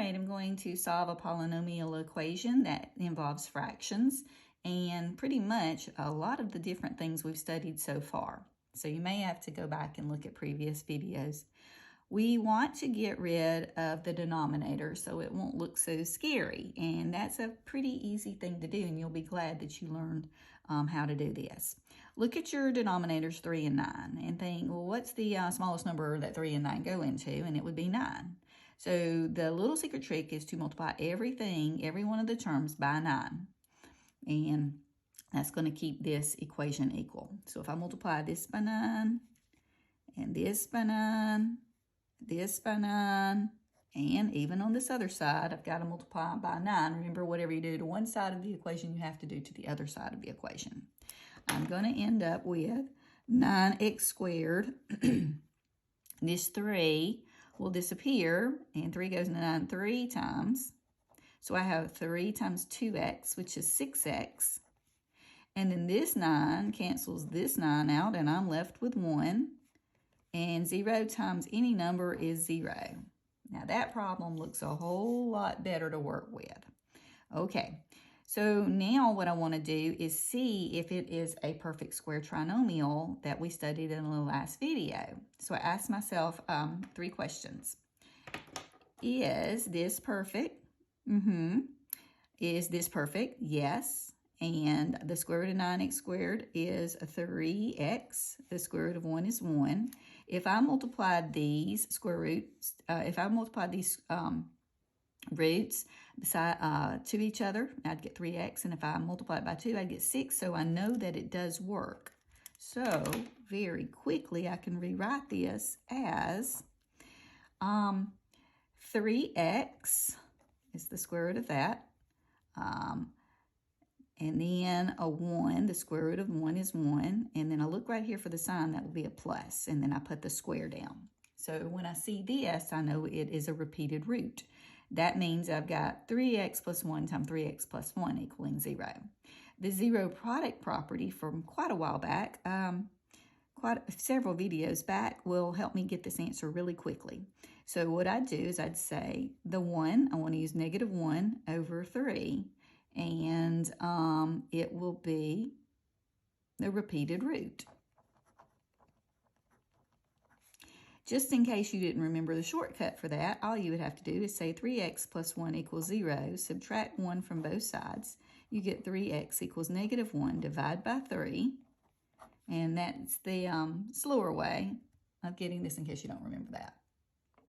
right, I'm going to solve a polynomial equation that involves fractions and pretty much a lot of the different things we've studied so far. So you may have to go back and look at previous videos. We want to get rid of the denominator so it won't look so scary, and that's a pretty easy thing to do, and you'll be glad that you learned how to do this. Look at your denominators 3 and 9 and think, well, what's the smallest number that 3 and 9 go into? And it would be 9. So the little secret trick is to multiply every one of the terms by 9. And that's going to keep this equation equal. So if I multiply this by 9, and this by 9, this by 9, and even on this other side, I've got to multiply by 9. Remember, whatever you do to one side of the equation, you have to do to the other side of the equation. I'm going to end up with 9x squared. This 3 will disappear, and 3 goes into 9 3 times. So I have 3 times 2x, which is 6x. And then this 9 cancels this 9 out, and I'm left with 1. And 0 times any number is 0. Now that problem looks a whole lot better to work with. Okay, so now what I want to do is see if it is a perfect square trinomial that we studied in the last video. So I asked myself 3 questions. Is this perfect? Is this perfect? Yes. And the square root of 9x squared is 3x. The square root of 1 is 1. If I multiplied these square roots, roots to each other, I'd get 3x. And if I multiply it by 2, I'd get 6. So I know that it does work. So very quickly, I can rewrite this as 3x is the square root of that. And then a 1, the square root of 1 is 1. And then I look right here for the sign, that will be a plus. And then I put the square down. So when I see this, I know it is a repeated root. That means I've got 3x plus 1 times 3x plus 1 equaling 0. The zero product property from quite a while back, several videos back, will help me get this answer really quickly. So what I'd do is I'd say the 1, I want to use negative 1 over 3. And it will be the repeated root. Just in case you didn't remember the shortcut for that, all you would have to do is say 3x plus 1 equals 0, subtract 1 from both sides. You get 3x equals negative 1, divide by 3. And that's the slower way of getting this in case you don't remember that.